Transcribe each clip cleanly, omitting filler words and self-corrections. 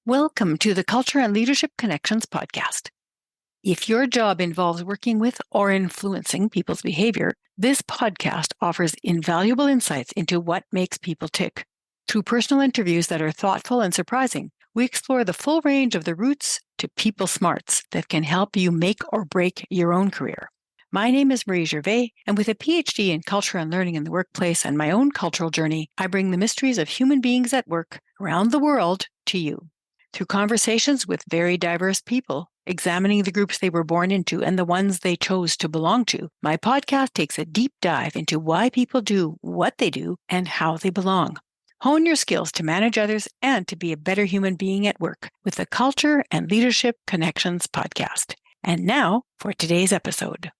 Welcome to the Culture and Leadership Connections podcast. If your job involves working with or influencing people's behavior, this podcast offers invaluable insights into what makes people tick. Through personal interviews that are thoughtful and surprising, we explore the full range of the roots to people smarts that can help you make or break your own career. My name is Marie Gervais, and with a PhD in culture and learning in the workplace and my own cultural journey, I bring the mysteries of human beings at work around the world to you. Through conversations with very diverse people, examining the groups they were born into and the ones they chose to belong to, my podcast takes a deep dive into why people do what they do and how they belong. Hone your skills to manage others and to be a better human being at work with the Culture and Leadership Connections podcast. And now for today's episode.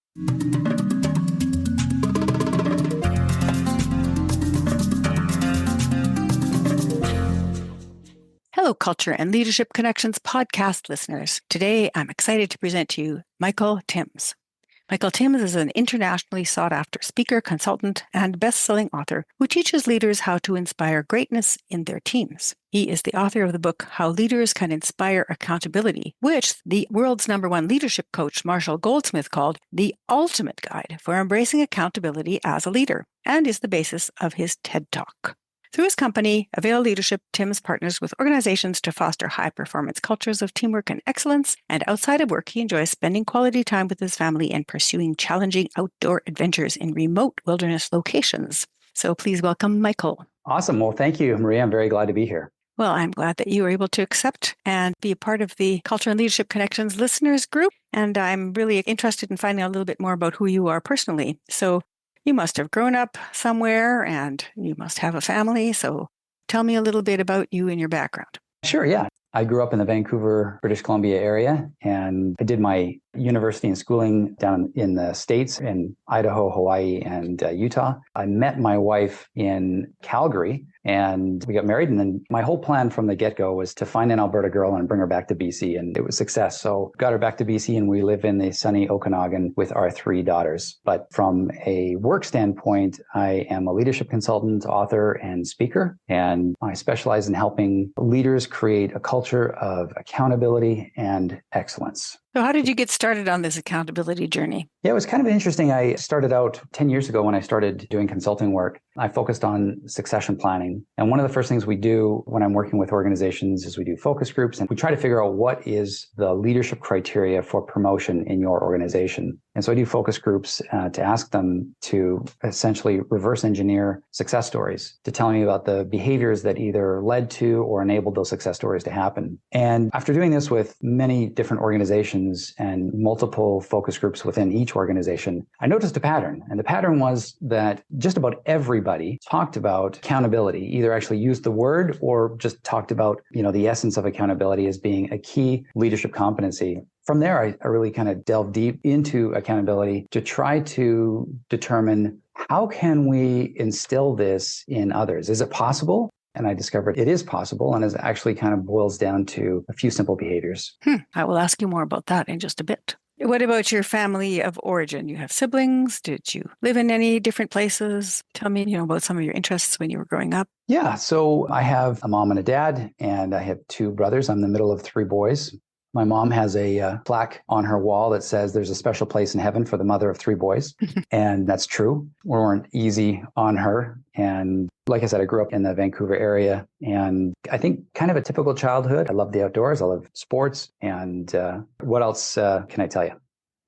Hello, Culture and Leadership Connections podcast listeners. Today, I'm excited to present to you Michael Timms. Michael Timms is an internationally sought-after speaker, consultant, and best-selling author who teaches leaders how to inspire greatness in their teams. He is the author of the book, How Leaders Can Inspire Accountability, which the world's #1 leadership coach, Marshall Goldsmith, called the ultimate guide for embracing accountability as a leader, and is the basis of his TED Talk. Through his company, Avail Leadership, Timms partners with organizations to foster high-performance cultures of teamwork and excellence, and outside of work, he enjoys spending quality time with his family and pursuing challenging outdoor adventures in remote wilderness locations. So please welcome Michael. Awesome. Well, thank you, Maria. I'm very glad to be here. Well, I'm glad that you were able to accept and be a part of the Culture and Leadership Connections listeners group, and I'm really interested in finding out a little bit more about who you are personally. So you must have grown up somewhere and you must have a family. So tell me a little bit about you and your background. Sure, yeah. I grew up in the Vancouver, British Columbia area, and I did my university and schooling down in the States in Idaho, Hawaii, and Utah. I met my wife in Calgary and we got married. And then my whole plan from the get-go was to find an Alberta girl and bring her back to BC. And it was success. So got her back to BC and we live in the sunny Okanagan with our 3 daughters. But from a work standpoint, I am a leadership consultant, author, and speaker. And I specialize in helping leaders create a culture of accountability and excellence. So how did you get started on this accountability journey? Yeah, it was kind of interesting. I started out 10 years ago when I started doing consulting work. I focused on succession planning. And one of the first things we do when I'm working with organizations is we do focus groups and we try to figure out what is the leadership criteria for promotion in your organization. And so I do focus groups to ask them to essentially reverse engineer success stories, to tell me about the behaviors that either led to or enabled those success stories to happen. And after doing this with many different organizations and multiple focus groups within each organization, I noticed a pattern. And the pattern was that just about everybody talked about accountability, either actually used the word or just talked about, the essence of accountability as being a key leadership competency. From there, I really kind of delved deep into accountability to try to determine how can we instill this in others? Is it possible? And I discovered it is possible, and it actually kind of boils down to a few simple behaviors. I will ask you more about that in just a bit. What about your family of origin? You have siblings? Did you live in any different places? Tell me, about some of your interests when you were growing up. Yeah, so I have a mom and a dad, and I have 2 brothers. I'm the middle of 3 boys. My mom has a plaque on her wall that says there's a special place in heaven for the mother of 3 boys. And that's true. We weren't easy on her. And like I said, I grew up in the Vancouver area and I think kind of a typical childhood. I love the outdoors. I love sports. And what else can I tell you?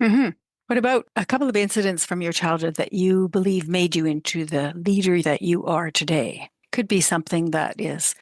Mm-hmm. What about a couple of incidents from your childhood that you believe made you into the leader that you are today? Could be something that is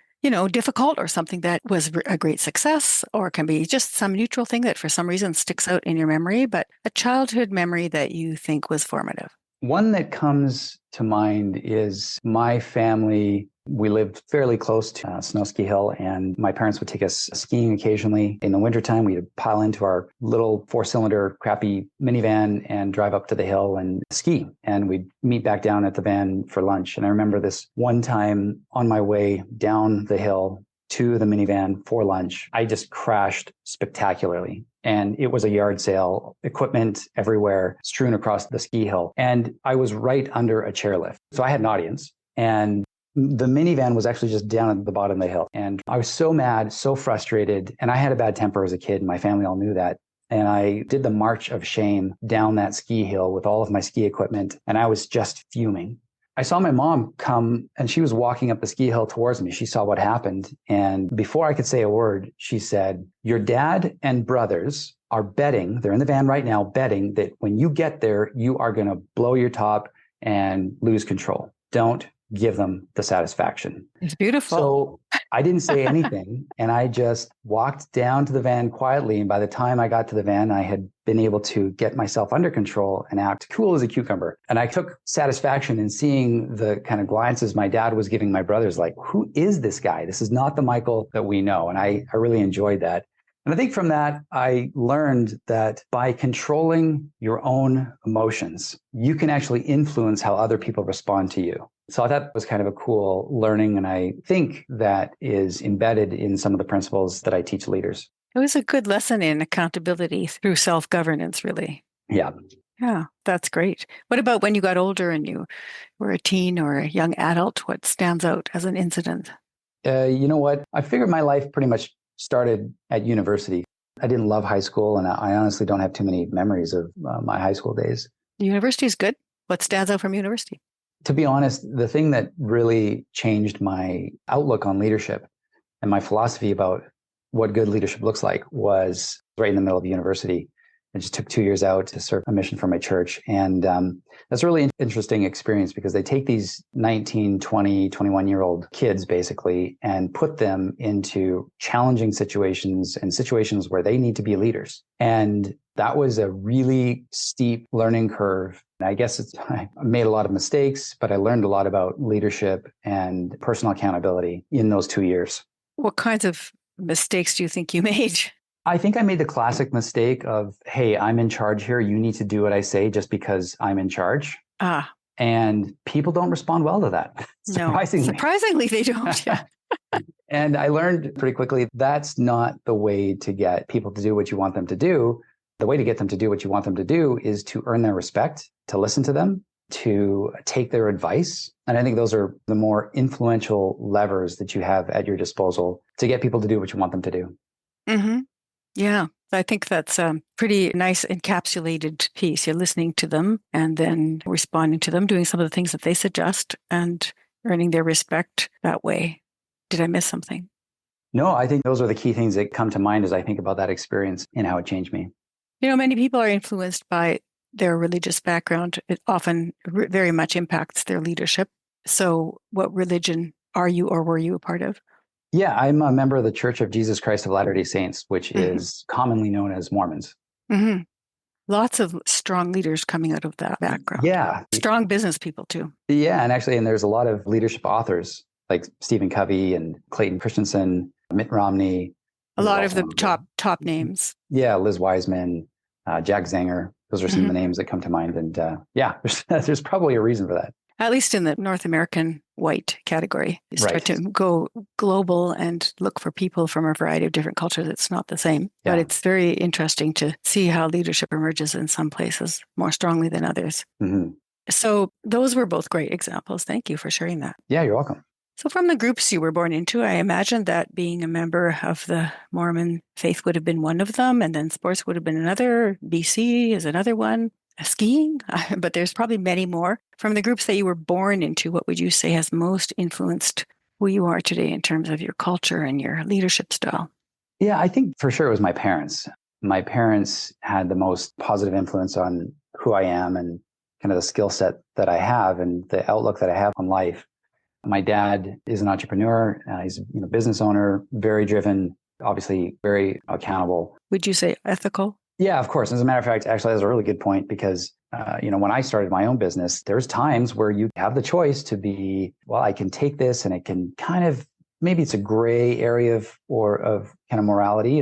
difficult or something that was a great success, or it can be just some neutral thing that for some reason sticks out in your memory, but a childhood memory that you think was formative. One that comes to mind is my family. We lived fairly close to Snowski Hill, and my parents would take us skiing occasionally. In the wintertime, we'd pile into our little 4-cylinder crappy minivan and drive up to the hill and ski. And we'd meet back down at the van for lunch. And I remember this one time on my way down the hill to the minivan for lunch, I just crashed spectacularly. And it was a yard sale, equipment everywhere, strewn across the ski hill. And I was right under a chairlift. So I had an audience. And The minivan was actually just down at the bottom of the hill. And I was so mad, so frustrated. And I had a bad temper as a kid. And my family all knew that. And I did the march of shame down that ski hill with all of my ski equipment. And I was just fuming. I saw my mom come and she was walking up the ski hill towards me. She saw what happened. And before I could say a word, she said, "Your dad and brothers are betting, they're in the van right now, betting that when you get there, you are going to blow your top and lose control. Don't give them the satisfaction." It's beautiful. So I didn't say anything and I just walked down to the van quietly. And by the time I got to the van, I had been able to get myself under control and act cool as a cucumber. And I took satisfaction in seeing the kind of glances my dad was giving my brothers, like, who is this guy? This is not the Michael that we know. And I really enjoyed that. And I think from that, I learned that by controlling your own emotions, you can actually influence how other people respond to you. So I thought that was kind of a cool learning. And I think that is embedded in some of the principles that I teach leaders. It was a good lesson in accountability through self-governance, really. Yeah. Yeah, that's great. What about when you got older and you were a teen or a young adult? What stands out as an incident? You know what? I figured my life pretty much started at university. I didn't love high school, and I honestly don't have too many memories of my high school days. University is good. What stands out from university? To be honest, the thing that really changed my outlook on leadership and my philosophy about what good leadership looks like was right in the middle of university. I just took 2 years out to serve a mission for my church. And that's a really interesting experience because they take these 19, 20, 21-year-old kids basically and put them into challenging situations and situations where they need to be leaders. And that was a really steep learning curve. I guess I made a lot of mistakes, but I learned a lot about leadership and personal accountability in those 2 years. What kinds of mistakes do you think you made? I think I made the classic mistake of, hey, I'm in charge here. You need to do what I say just because I'm in charge. And people don't respond well to that. Surprisingly. No, surprisingly, they don't. Yeah. And I learned pretty quickly that's not the way to get people to do what you want them to do. The way to get them to do what you want them to do is to earn their respect, to listen to them, to take their advice. And I think those are the more influential levers that you have at your disposal to get people to do what you want them to do. Mm-hmm. Yeah, I think that's a pretty nice encapsulated piece. You're listening to them and then responding to them, doing some of the things that they suggest and earning their respect that way. Did I miss something? No, I think those are the key things that come to mind as I think about that experience and how it changed me. You know, many people are influenced by their religious background. It often very much impacts their leadership. So what religion are you or were you a part of? Yeah, I'm a member of the Church of Jesus Christ of Latter-day Saints, which is commonly known as Mormons. Mm-hmm. Lots of strong leaders coming out of that background. Yeah. Strong business people too. Yeah, and there's a lot of leadership authors like Stephen Covey and Clayton Christensen, Mitt Romney. A lot of the top names. Yeah, Liz Wiseman, Jack Zanger. Those are some of the names that come to mind. And there's probably a reason for that. At least in the North American white category. You start to go global and look for people from a variety of different cultures. It's not the same. Yeah. But it's very interesting to see how leadership emerges in some places more strongly than others. Mm-hmm. So those were both great examples. Thank you for sharing that. Yeah, you're welcome. So from the groups you were born into, I imagine that being a member of the Mormon faith would have been one of them, and then sports would have been another. BC is another one. Skiing, but there's probably many more. From the groups that you were born into, what would you say has most influenced who you are today in terms of your culture and your leadership style? Yeah, I think for sure it was my parents. My parents had the most positive influence on who I am and kind of the skill set that I have and the outlook that I have on life. My dad is an entrepreneur. He's a business owner, very driven, obviously very accountable. Would you say ethical? Yeah, of course. As a matter of fact, actually, that's a really good point because, when I started my own business, there's times where you have the choice to be, well, I can take this and it can kind of, maybe it's a gray area of kind of morality.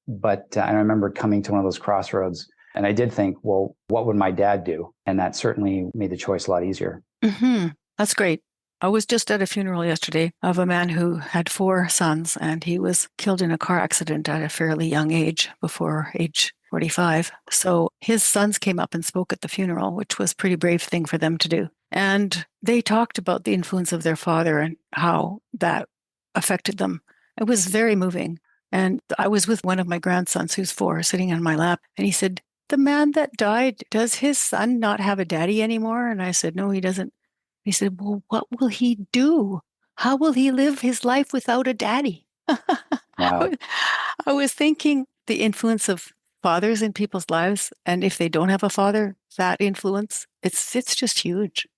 But I remember coming to one of those crossroads and I did think, well, what would my dad do? And that certainly made the choice a lot easier. Mm-hmm. That's great. I was just at a funeral yesterday of a man who had 4 sons and he was killed in a car accident at a fairly young age, before age 45. So his sons came up and spoke at the funeral, which was a pretty brave thing for them to do. And they talked about the influence of their father and how that affected them. It was very moving. And I was with one of my grandsons, who's 4, sitting on my lap, and he said, "The man that died, does his son not have a daddy anymore?" And I said, "No, he doesn't." He said, "Well, what will he do? How will he live his life without a daddy?" Wow. I was thinking the influence of fathers in people's lives, and if they don't have a father, that influence, it's just huge.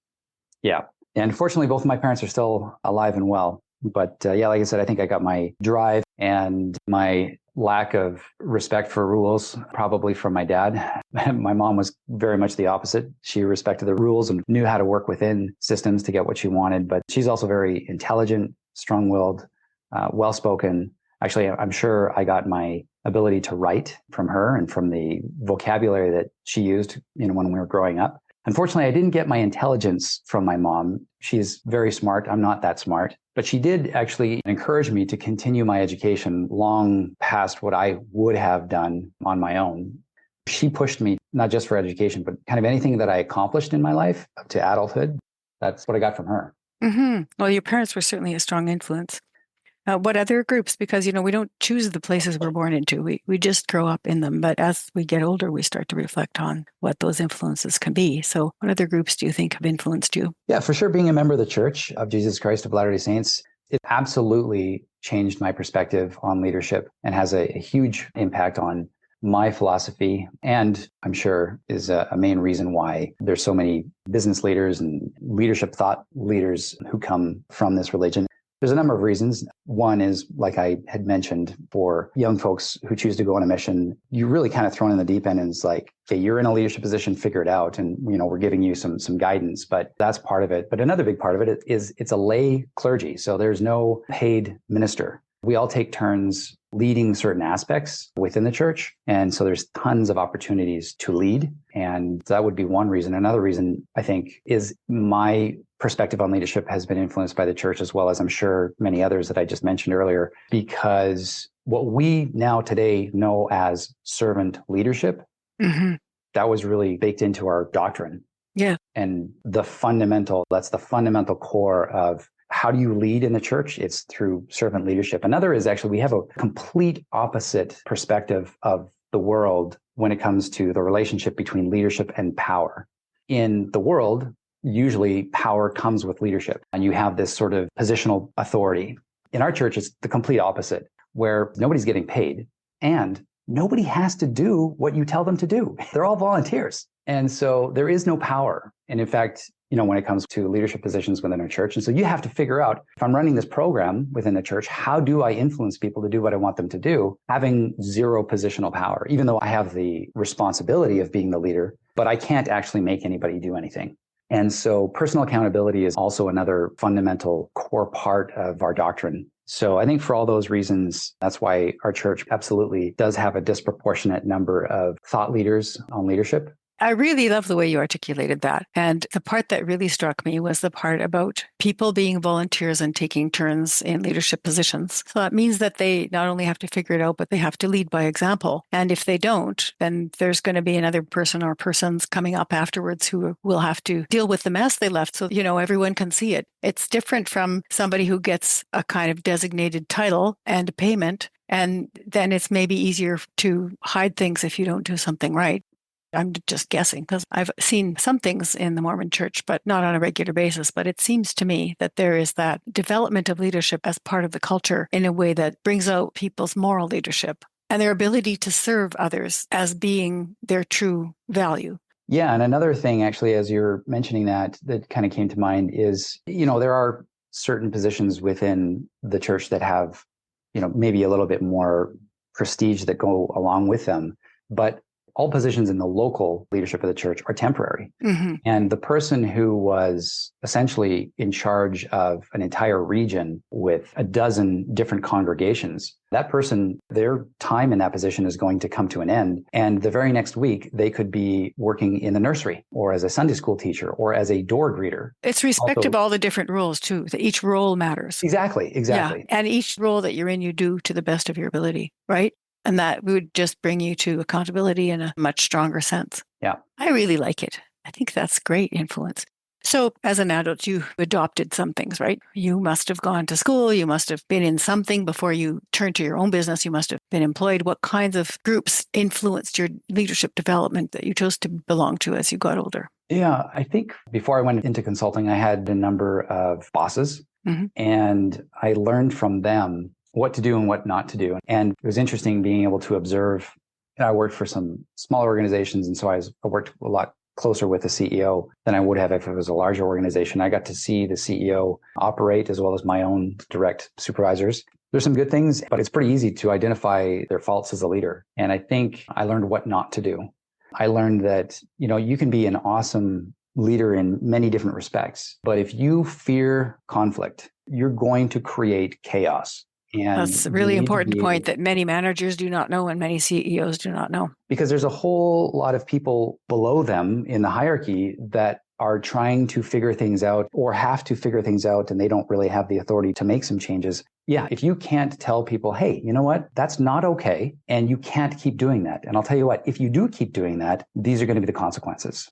Yeah. And fortunately, both of my parents are still alive and well. But yeah, like I said, I think I got my drive and my lack of respect for rules probably from my dad. My mom was very much the opposite. She respected the rules and knew how to work within systems to get what she wanted. But she's also very intelligent, strong-willed, well-spoken. Actually, I'm sure I got my ability to write from her and from the vocabulary that she used, when we were growing up. Unfortunately, I didn't get my intelligence from my mom. She's very smart. I'm not that smart. But she did actually encourage me to continue my education long past what I would have done on my own. She pushed me, not just for education, but kind of anything that I accomplished in my life up to adulthood. That's what I got from her. Mm-hmm. Well, your parents were certainly a strong influence. What other groups? Because, we don't choose the places we're born into. We just grow up in them. But as we get older, we start to reflect on what those influences can be. So what other groups do you think have influenced you? Yeah, for sure. Being a member of the Church of Jesus Christ of Latter-day Saints, it absolutely changed my perspective on leadership and has a huge impact on my philosophy. And I'm sure is a main reason why there's so many business leaders and leadership thought leaders who come from this religion. There's a number of reasons. One is, like I had mentioned, for young folks who choose to go on a mission, you're really kind of thrown in the deep end and it's like, okay, you're in a leadership position, figure it out. And, we're giving you some guidance, but that's part of it. But another big part of it is it's a lay clergy. So there's no paid minister. We all take turns leading certain aspects within the church. And so there's tons of opportunities to lead. And that would be one reason. Another reason, I think, is my perspective on leadership has been influenced by the church, as well as I'm sure many others that I just mentioned earlier, because what we now today know as servant leadership, Mm-hmm. that was really baked into our doctrine. Yeah. And that's the fundamental core of how do you lead in the church? It's through servant leadership. Another is actually we have a complete opposite perspective of the world when it comes to the relationship between leadership and power. In the world, usually power comes with leadership and you have this sort of positional authority. In our church, it's the complete opposite, where nobody's getting paid and nobody has to do what you tell them to do. They're all volunteers. And so there is no power. And in fact, when it comes to leadership positions within a church. And so you have to figure out, if I'm running this program within the church, how do I influence people to do what I want them to do, having zero positional power, even though I have the responsibility of being the leader, but I can't actually make anybody do anything. And so personal accountability is also another fundamental core part of our doctrine. So I think for all those reasons, that's why our church absolutely does have a disproportionate number of thought leaders on leadership. I really love the way you articulated that. And the part that really struck me was the part about people being volunteers and taking turns in leadership positions. So that means that they not only have to figure it out, but they have to lead by example. And if they don't, then there's going to be another person or persons coming up afterwards who will have to deal with the mess they left. So, everyone can see it. It's different from somebody who gets a kind of designated title and a payment. And then it's maybe easier to hide things if you don't do something right. I'm just guessing because I've seen some things in the Mormon church, but not on a regular basis. But it seems to me that there is that development of leadership as part of the culture in a way that brings out people's moral leadership and their ability to serve others as being their true value. Yeah. And another thing, actually, as you're mentioning that kind of came to mind is, there are certain positions within the church that have, maybe a little bit more prestige that go along with them. But all positions in the local leadership of the church are temporary. Mm-hmm. And the person who was essentially in charge of an entire region with a dozen different congregations, that person, their time in that position is going to come to an end. And the very next week, they could be working in the nursery or as a Sunday school teacher or as a door greeter. It's respect of all the different roles too. Each role matters. Exactly. Yeah. And each role that you're in, you do to the best of your ability, right? And that would just bring you to accountability in a much stronger sense. Yeah. I really like it. I think that's great influence. So as an adult, you adopted some things, right? You must have gone to school. You must have been in something before you turned to your own business. You must have been employed. What kinds of groups influenced your leadership development that you chose to belong to as you got older? Yeah, I think before I went into consulting, I had a number of bosses, and I learned from them what to do and what not to do. And it was interesting being able to observe. I worked for some smaller organizations, and so I worked a lot closer with the CEO than I would have if it was a larger organization. I got to see the CEO operate as well as my own direct supervisors. There's some good things, but it's pretty easy to identify their faults as a leader. And I think I learned what not to do. I learned that, you can be an awesome leader in many different respects, but if you fear conflict, you're going to create chaos. And that's a really important point that many managers do not know and many CEOs do not know. Because there's a whole lot of people below them in the hierarchy that are trying to figure things out or have to figure things out, and they don't really have the authority to make some changes. Yeah, if you can't tell people, hey, you know what, that's not okay, and you can't keep doing that. And I'll tell you what, if you do keep doing that, these are going to be the consequences.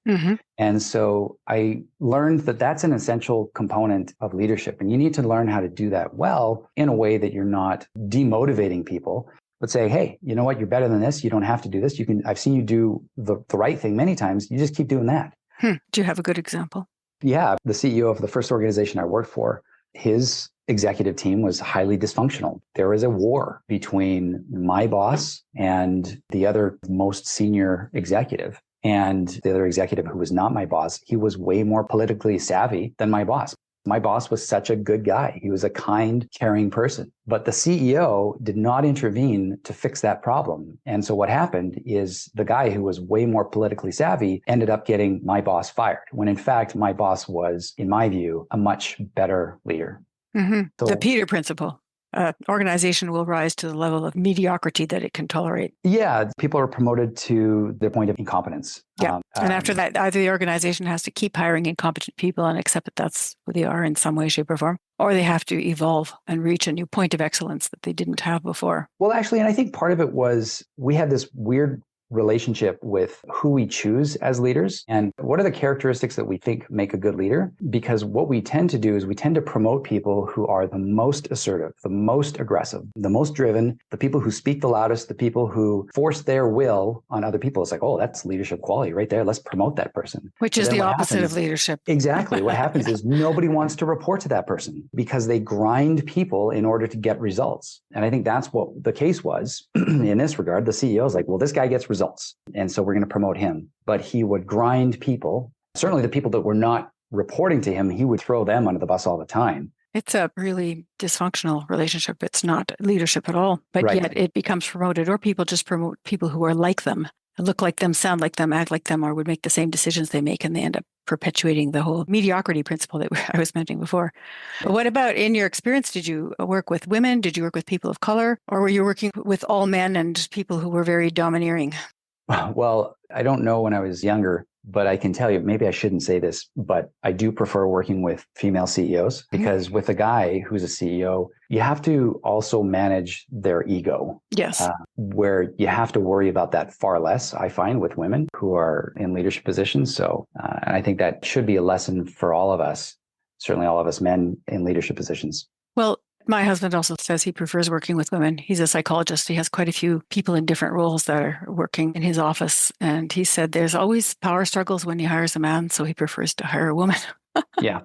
And so I learned that that's an essential component of leadership. And you need to learn how to do that well in a way that you're not demotivating people, but say, hey, you know what, you're better than this. You don't have to do this. I've seen you do the right thing many times. You just keep doing that. Do you have a good example? Yeah. The CEO of the first organization I worked for, his executive team was highly dysfunctional. There was a war between my boss and the other most senior executive. And the other executive who was not my boss, he was way more politically savvy than my boss. My boss was such a good guy. He was a kind, caring person. But the CEO did not intervene to fix that problem. And so what happened is the guy who was way more politically savvy ended up getting my boss fired, when in fact, my boss was, in my view, a much better leader. So, the Peter principle. Organization will rise to the level of mediocrity that it can tolerate. Yeah, people are promoted to their point of incompetence. Yeah. And after that, either the organization has to keep hiring incompetent people and accept that that's who they are in some way, shape, or form, or they have to evolve and reach a new point of excellence that they didn't have before. Well, actually, and I think part of it was we had this weird relationship with who we choose as leaders and what are the characteristics that we think make a good leader. Because what we tend to do is we tend to promote people who are the most assertive, the most aggressive, the most driven, the people who speak the loudest, the people who force their will on other people. It's like, oh, that's leadership quality right there. Let's promote that person. Which is the opposite of leadership. Exactly. What happens is nobody wants to report to that person because they grind people in order to get results. And I think that's what the case was in this regard. The CEO is like, well, this guy gets results. And so we're going to promote him. But he would grind people. Certainly the people that were not reporting to him, he would throw them under the bus all the time. It's a really dysfunctional relationship. It's not leadership at all, but yet it becomes promoted, or people just promote people who are like them, look like them, sound like them, act like them, or would make the same decisions they make, and they end up perpetuating the whole mediocrity principle that I was mentioning before. But what about in your experience? Did you work with women? Did you work with people of color? Or were you working with all men and people who were very domineering? Well, I don't know when I was younger, but I can tell you, maybe I shouldn't say this, but I do prefer working with female CEOs because with a guy who's a CEO, you have to also manage their ego. Yes. Where you have to worry about that far less, I find, with women who are in leadership positions. So, and I think that should be a lesson for all of us, certainly all of us men in leadership positions. Well, my husband also says he prefers working with women. He's a psychologist. He has quite a few people in different roles that are working in his office. And he said there's always power struggles when he hires a man, so he prefers to hire a woman. Yeah.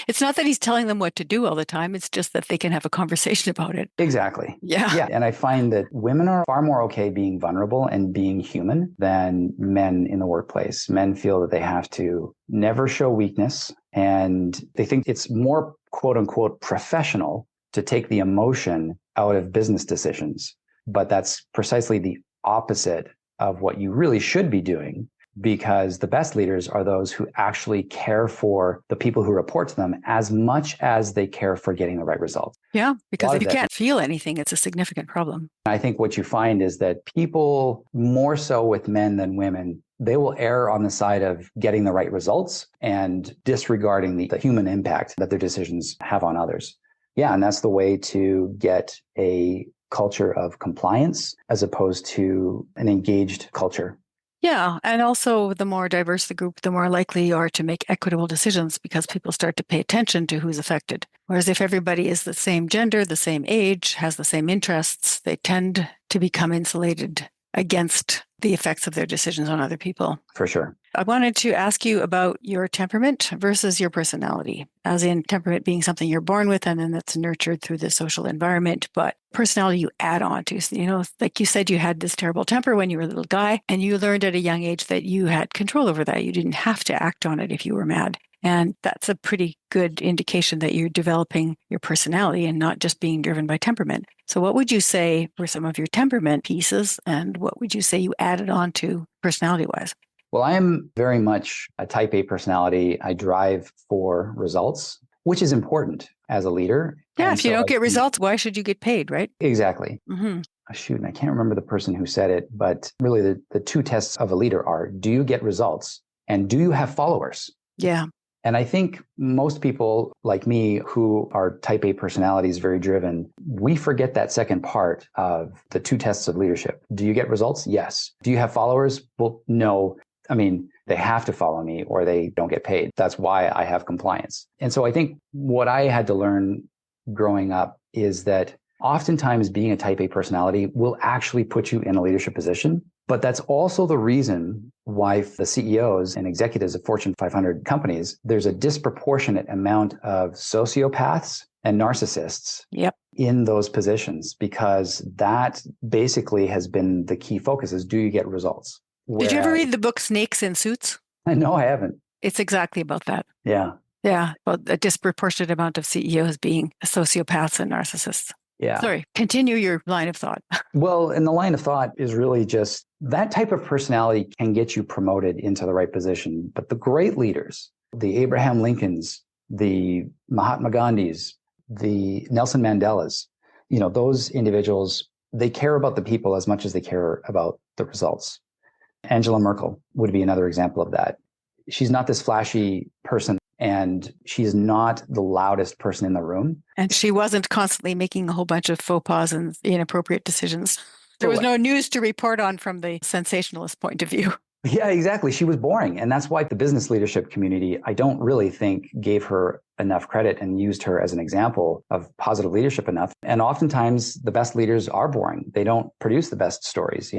It's not that he's telling them what to do all the time. It's just that they can have a conversation about it. Exactly. Yeah. Yeah. And I find that women are far more okay being vulnerable and being human than men in the workplace. Men feel that they have to never show weakness, and they think it's more, quote unquote, professional to take the emotion out of business decisions. But that's precisely the opposite of what you really should be doing, because the best leaders are those who actually care for the people who report to them as much as they care for getting the right results. Yeah, because if you can't feel anything, it's a significant problem. I think what you find is that people, more so with men than women, they will err on the side of getting the right results and disregarding the human impact that their decisions have on others. Yeah, and that's the way to get a culture of compliance as opposed to an engaged culture. Yeah. And also, the more diverse the group, the more likely you are to make equitable decisions because people start to pay attention to who's affected. Whereas if everybody is the same gender, the same age, has the same interests, they tend to become insulated against the effects of their decisions on other people. For sure. I wanted to ask you about your temperament versus your personality, as in temperament being something you're born with and then that's nurtured through the social environment, but personality you add on to. So, like you said, you had this terrible temper when you were a little guy, and you learned at a young age that you had control over that. You didn't have to act on it if you were mad. And that's a pretty good indication that you're developing your personality and not just being driven by temperament. So what would you say were some of your temperament pieces, and what would you say you added on to personality-wise? Well, I am very much a type A personality. I drive for results, which is important as a leader. Yeah, if you don't get results, why should you get paid, right? Exactly. Mm-hmm. Shoot, and I can't remember the person who said it, but really the two tests of a leader are, do you get results and do you have followers? Yeah. And I think most people like me who are type A personalities, very driven, we forget that second part of the two tests of leadership. Do you get results? Yes. Do you have followers? Well, no. I mean, they have to follow me or they don't get paid. That's why I have compliance. And so I think what I had to learn growing up is that oftentimes being a type A personality will actually put you in a leadership position. But that's also the reason why the CEOs and executives of Fortune 500 companies, there's a disproportionate amount of sociopaths and narcissists in those positions, because that basically has been the key focus is, do you get results? Did you ever read the book Snakes in Suits? No, I haven't. It's exactly about that. Yeah. Yeah. About a disproportionate amount of CEOs being sociopaths and narcissists. Yeah. Sorry, continue your line of thought. Well, and the line of thought is really just that type of personality can get you promoted into the right position. But the great leaders, the Abraham Lincolns, the Mahatma Gandhis, the Nelson Mandelas, those individuals, they care about the people as much as they care about the results. Angela Merkel would be another example of that. She's not this flashy person, and she's not the loudest person in the room. And she wasn't constantly making a whole bunch of faux pas and inappropriate decisions. There was no news to report on from the sensationalist point of view. Yeah, exactly. She was boring. And that's why the business leadership community, I don't really think, gave her enough credit and used her as an example of positive leadership enough. And oftentimes the best leaders are boring. They don't produce the best stories,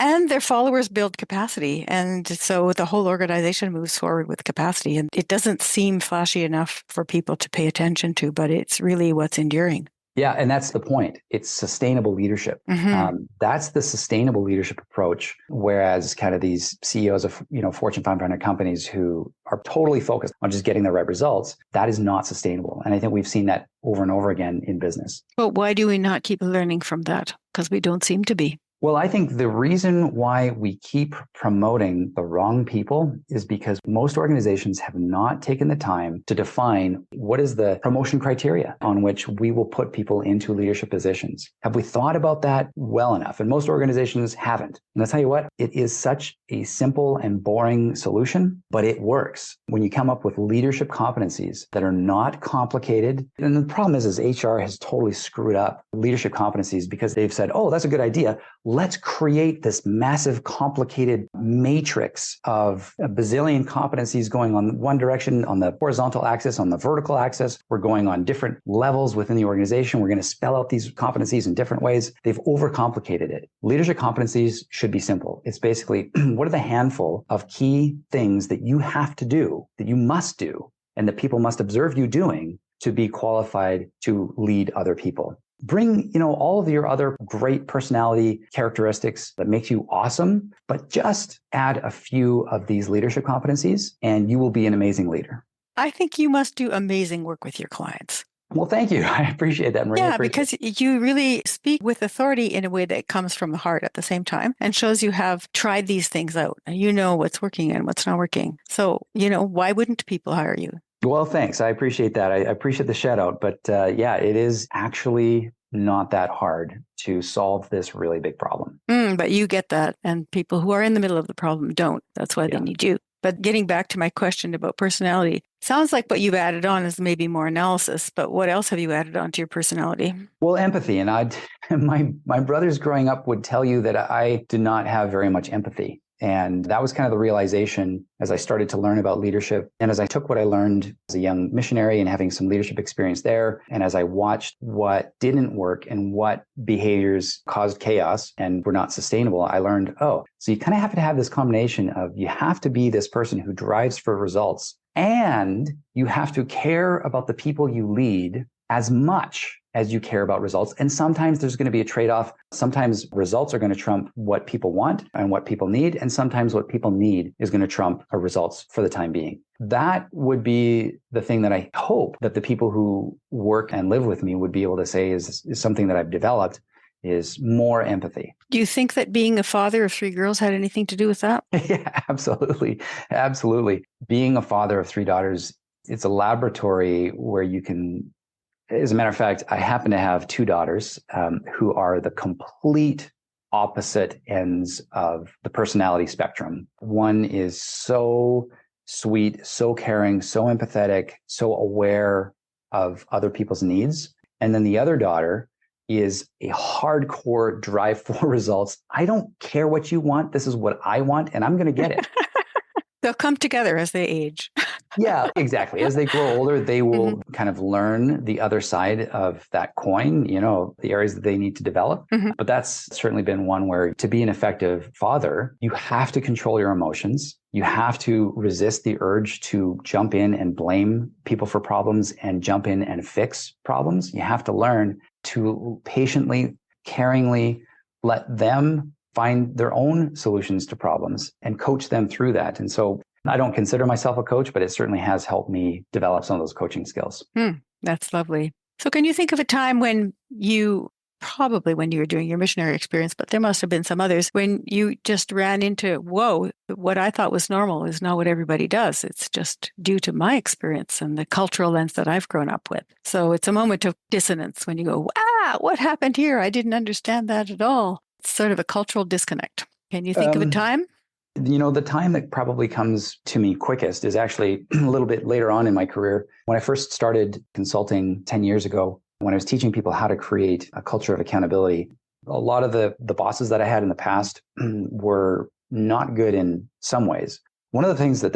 And their followers build capacity. And so the whole organization moves forward with capacity. And it doesn't seem flashy enough for people to pay attention to, but it's really what's enduring. Yeah, and that's the point. It's sustainable leadership. Mm-hmm. That's the sustainable leadership approach. Whereas kind of these CEOs of Fortune 500 companies who are totally focused on just getting the right results, that is not sustainable. And I think we've seen that over and over again in business. But why do we not keep learning from that? Because we don't seem to be. Well, I think the reason why we keep promoting the wrong people is because most organizations have not taken the time to define what is the promotion criteria on which we will put people into leadership positions. Have we thought about that well enough? And most organizations haven't. And I'll tell you what, it is such a simple and boring solution, but it works. When you come up with leadership competencies that are not complicated, and the problem is HR has totally screwed up leadership competencies because they've said, oh, that's a good idea. Let's create this massive, complicated matrix of a bazillion competencies going on one direction, on the horizontal axis, on the vertical axis. We're going on different levels within the organization. We're going to spell out these competencies in different ways. They've overcomplicated it. Leadership competencies should be simple. It's basically, what are the handful of key things that you have to do, that you must do, and that people must observe you doing to be qualified to lead other people. Bring, all of your other great personality characteristics that makes you awesome, but just add a few of these leadership competencies and you will be an amazing leader. I think you must do amazing work with your clients. Well, thank you. I appreciate that, Maria. Yeah, because you really speak with authority in a way that comes from the heart at the same time and shows you have tried these things out and you know what's working and what's not working. So, why wouldn't people hire you? Well, thanks. I appreciate that. I appreciate the shout out. But it is actually not that hard to solve this really big problem. But you get that. And people who are in the middle of the problem don't. That's why they need you. But getting back to my question about personality, sounds like what you've added on is maybe more analysis. But what else have you added on to your personality? Well, empathy. And my brothers growing up would tell you that I did not have very much empathy. And that was kind of the realization as I started to learn about leadership. And as I took what I learned as a young missionary and having some leadership experience there, and as I watched what didn't work and what behaviors caused chaos and were not sustainable, I learned, oh, so you kind of have to have this combination of you have to be this person who drives for results, and you have to care about the people you lead as much as you care about results. And sometimes there's going to be a trade-off. Sometimes results are going to trump what people want and what people need. And sometimes what people need is going to trump our results for the time being. That would be the thing that I hope that the people who work and live with me would be able to say is something that I've developed, is more empathy. Do you think that being a father of 3 girls had anything to do with that? Yeah, absolutely. Absolutely. Being a father of 3 daughters, it's a laboratory where you can, as a matter of fact, I happen to have 2 daughters who are the complete opposite ends of the personality spectrum. One is so sweet, so caring, so empathetic, so aware of other people's needs. And then the other daughter is a hardcore drive for results. I don't care what you want. This is what I want, and I'm going to get it. They'll come together as they age. Yeah, exactly. As they grow older, they will kind of learn the other side of that coin, the areas that they need to develop. But that's certainly been one where to be an effective father, you have to control your emotions. You have to resist the urge to jump in and blame people for problems and jump in and fix problems. You have to learn to patiently, caringly let them find their own solutions to problems and coach them through that. And so I don't consider myself a coach, but it certainly has helped me develop some of those coaching skills. That's lovely. So can you think of a time when probably when you were doing your missionary experience, but there must have been some others, when you just ran into, whoa, what I thought was normal is not what everybody does. It's just due to my experience and the cultural lens that I've grown up with. So it's a moment of dissonance when you go, what happened here? I didn't understand that at all. It's sort of a cultural disconnect. Can you think of a time? The time that probably comes to me quickest is actually a little bit later on in my career. When I first started consulting 10 years ago, when I was teaching people how to create a culture of accountability, a lot of the bosses that I had in the past were not good in some ways. One of the things that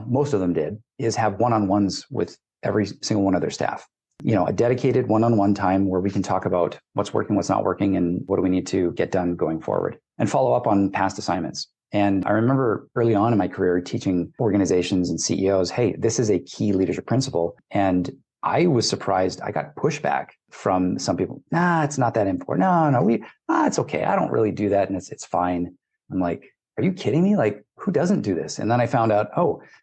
most of them did is have one-on-ones with every single one of their staff. A dedicated one-on-one time where we can talk about what's working, what's not working, and what do we need to get done going forward, and follow up on past assignments. And I remember early on in my career teaching organizations and CEOs, hey, this is a key leadership principle. And I was surprised. I got pushback from some people. It's not that important. No, it's okay. I don't really do that. And it's fine. I'm like, are you kidding me? Like, who doesn't do this? And then I found out,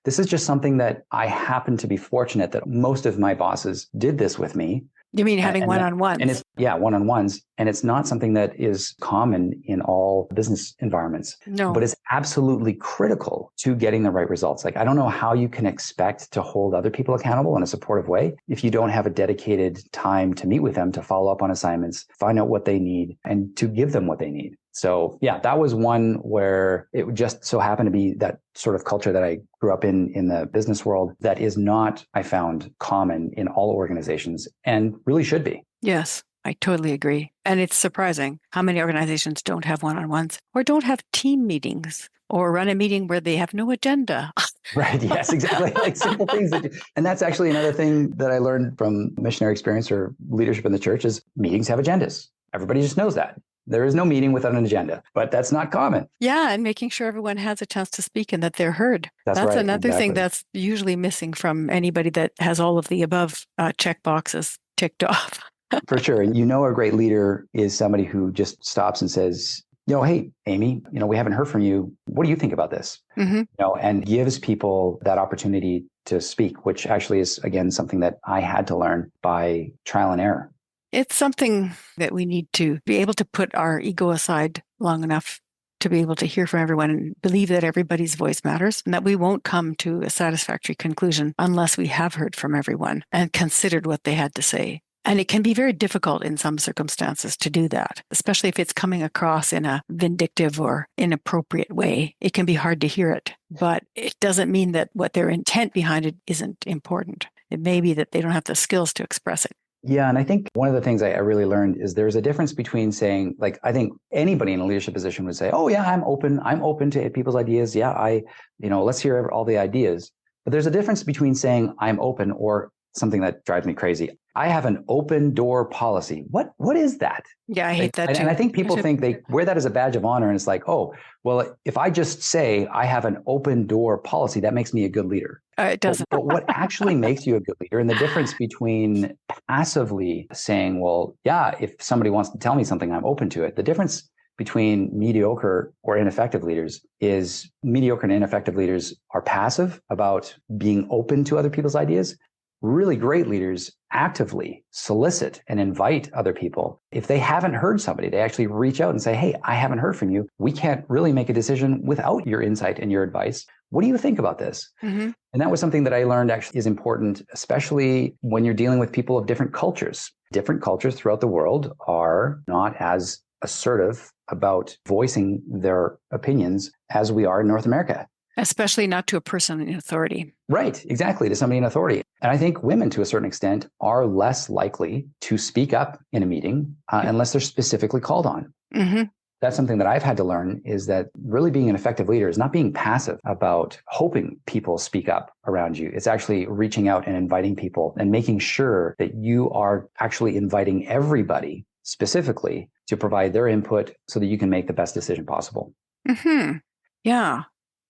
this is just something that I happen to be fortunate that most of my bosses did this with me. You mean having one-on-ones? And it's one-on-ones. And it's not something that is common in all business environments. No. But it's absolutely critical to getting the right results. Like, I don't know how you can expect to hold other people accountable in a supportive way if you don't have a dedicated time to meet with them, to follow up on assignments, find out what they need, and to give them what they need. So yeah, that was one where it just so happened to be that sort of culture that I grew up in the business world that is not, I found, common in all organizations and really should be. Yes, I totally agree. And it's surprising how many organizations don't have one-on-ones or don't have team meetings or run a meeting where they have no agenda. Right. Yes, exactly. Like simple things. And that's actually another thing that I learned from missionary experience or leadership in the church is meetings have agendas. Everybody just knows that. There is no meeting without an agenda, but that's not common. Yeah, and making sure everyone has a chance to speak and that they're heard. That's right, another thing that's usually missing from anybody that has all of the above check boxes ticked off. For sure. A great leader is somebody who just stops and says, hey, Amy, we haven't heard from you. What do you think about this? And gives people that opportunity to speak, which actually is, again, something that I had to learn by trial and error. It's something that we need to be able to put our ego aside long enough to be able to hear from everyone and believe that everybody's voice matters and that we won't come to a satisfactory conclusion unless we have heard from everyone and considered what they had to say. And it can be very difficult in some circumstances to do that, especially if it's coming across in a vindictive or inappropriate way. It can be hard to hear it, but it doesn't mean that what their intent behind it isn't important. It may be that they don't have the skills to express it. Yeah. And I think one of the things I really learned is there's a difference between saying, like, I think anybody in a leadership position would say, oh, yeah, I'm open to people's ideas. Yeah, let's hear all the ideas. But there's a difference between saying I'm open or something that drives me crazy. I have an open door policy. What is that? Yeah, I hate that too. And I think people think they wear that as a badge of honor. And it's like, oh, well, if I just say I have an open door policy, that makes me a good leader. It doesn't. But what actually makes you a good leader, and the difference between passively saying, well, yeah, if somebody wants to tell me something, I'm open to it. The difference between mediocre or ineffective leaders is mediocre and ineffective leaders are passive about being open to other people's ideas. Really great leaders actively solicit and invite other people. If they haven't heard somebody, they actually reach out and say, hey, I haven't heard from you. We can't really make a decision without your insight and your advice. What do you think about this? Mm-hmm. And that was something that I learned actually is important, especially when you're dealing with people of different cultures. Different cultures throughout the world are not as assertive about voicing their opinions as we are in North America. Especially not to a person in authority. Right, exactly, to somebody in authority. And I think women, to a certain extent, are less likely to speak up in a meeting unless they're specifically called on. Mm-hmm. That's something that I've had to learn, is that really being an effective leader is not being passive about hoping people speak up around you. It's actually reaching out and inviting people and making sure that you are actually inviting everybody specifically to provide their input so that you can make the best decision possible. Mm-hmm. Yeah.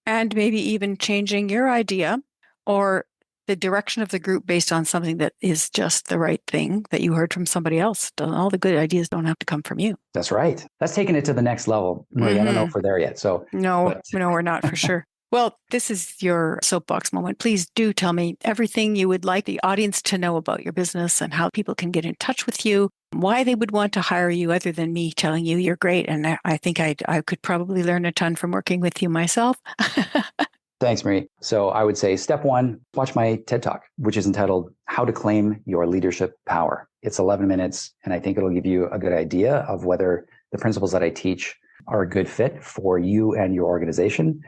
And maybe even changing your idea or the direction of the group based on something that is just the right thing that you heard from somebody else. All the good ideas don't have to come from you. That's right. That's taking it to the next level. Marie, mm-hmm. I don't know if we're there yet. No, we're not for sure. Well, this is your soapbox moment. Please do tell me everything you would like the audience to know about your business and how people can get in touch with you, why they would want to hire you other than me telling you you're great. And I think I could probably learn a ton from working with you myself. Thanks, Marie. So I would say step one, watch my TED Talk, which is entitled How to Claim Your Leadership Power. It's 11 minutes, and I think it'll give you a good idea of whether the principles that I teach are a good fit for you and your organization.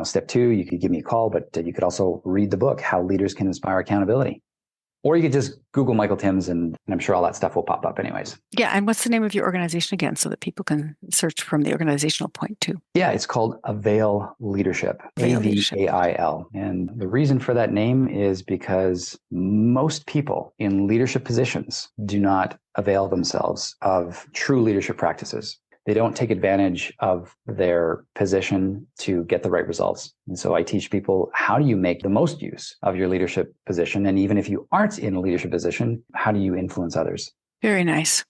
Step two, you could give me a call, but you could also read the book, How Leaders Can Inspire Accountability. Or you could just Google Michael Timms, and I'm sure all that stuff will pop up anyways. Yeah. And what's the name of your organization again, so that people can search from the organizational point too? Yeah, it's called Avail Leadership, AVAIL. And the reason for that name is because most people in leadership positions do not avail themselves of true leadership practices. They don't take advantage of their position to get the right results. And so I teach people, how do you make the most use of your leadership position? And even if you aren't in a leadership position, how do you influence others? Very nice.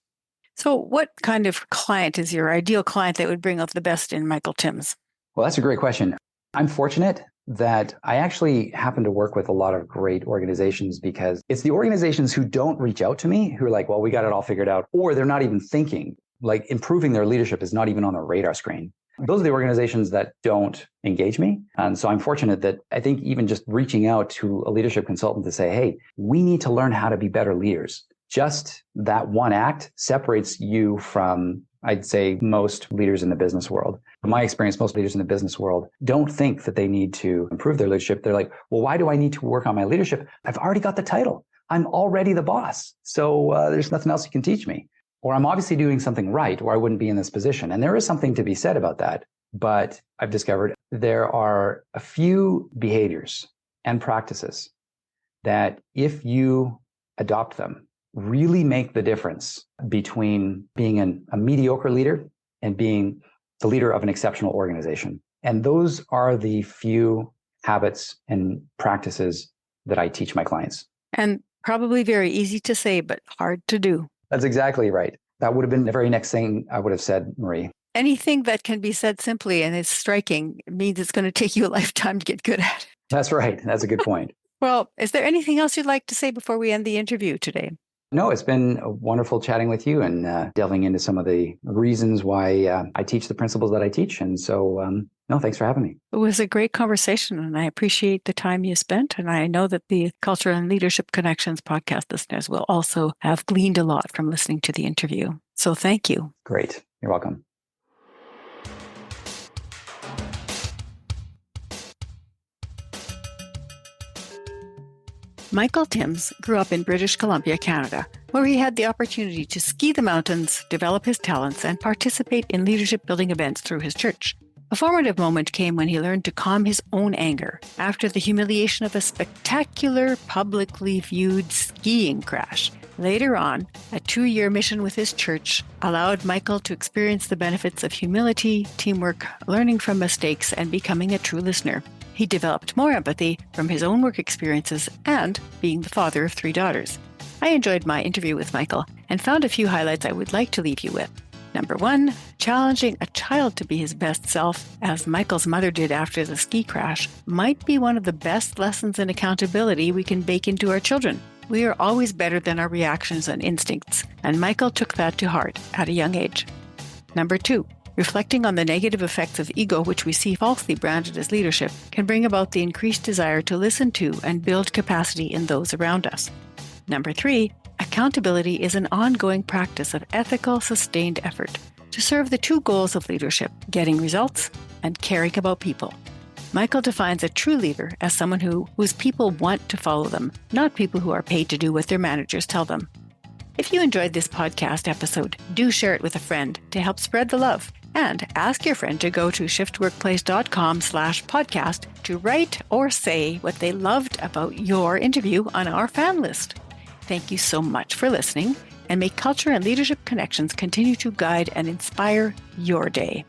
So what kind of client is your ideal client that would bring out the best in Michael Timms? Well, that's a great question. I'm fortunate that I actually happen to work with a lot of great organizations, because it's the organizations who don't reach out to me who are like, well, we got it all figured out, or they're not even thinking. Like improving their leadership is not even on their radar screen. Those are the organizations that don't engage me. And so I'm fortunate that I think even just reaching out to a leadership consultant to say, hey, we need to learn how to be better leaders. Just that one act separates you from, I'd say, most leaders in the business world. From my experience, most leaders in the business world don't think that they need to improve their leadership. They're like, well, why do I need to work on my leadership? I've already got the title. I'm already the boss. So there's nothing else you can teach me. Or I'm obviously doing something right, or I wouldn't be in this position. And there is something to be said about that. But I've discovered there are a few behaviors and practices that, if you adopt them, really make the difference between being a mediocre leader and being the leader of an exceptional organization. And those are the few habits and practices that I teach my clients. And probably very easy to say, but hard to do. That's exactly right. That would have been the very next thing I would have said, Marie. Anything that can be said simply and is striking means it's going to take you a lifetime to get good at it. That's right. That's a good point. Well, is there anything else you'd like to say before we end the interview today? No, it's been wonderful chatting with you and delving into some of the reasons why I teach the principles that I teach. And so, no, thanks for having me. It was a great conversation, and I appreciate the time you spent. And I know that the Culture and Leadership Connections podcast listeners will also have gleaned a lot from listening to the interview. So thank you. Great. You're welcome. Michael Timms grew up in British Columbia, Canada, where he had the opportunity to ski the mountains, develop his talents, and participate in leadership building events through his church. A formative moment came when he learned to calm his own anger after the humiliation of a spectacular, publicly viewed skiing crash. Later on, a 2-year mission with his church allowed Michael to experience the benefits of humility, teamwork, learning from mistakes, and becoming a true listener. He developed more empathy from his own work experiences and being the father of 3 daughters. I enjoyed my interview with Michael and found a few highlights I would like to leave you with. Number 1, challenging a child to be his best self, as Michael's mother did after the ski crash, might be one of the best lessons in accountability we can bake into our children. We are always better than our reactions and instincts, and Michael took that to heart at a young age. Number 2, reflecting on the negative effects of ego, which we see falsely branded as leadership, can bring about the increased desire to listen to and build capacity in those around us. Number 3, accountability is an ongoing practice of ethical, sustained effort to serve the 2 goals of leadership, getting results and caring about people. Michael defines a true leader as someone whose people want to follow them, not people who are paid to do what their managers tell them. If you enjoyed this podcast episode, do share it with a friend to help spread the love. And ask your friend to go to shiftworkplace.com/podcast to write or say what they loved about your interview on our fan list. Thank you so much for listening, and may culture and leadership connections continue to guide and inspire your day.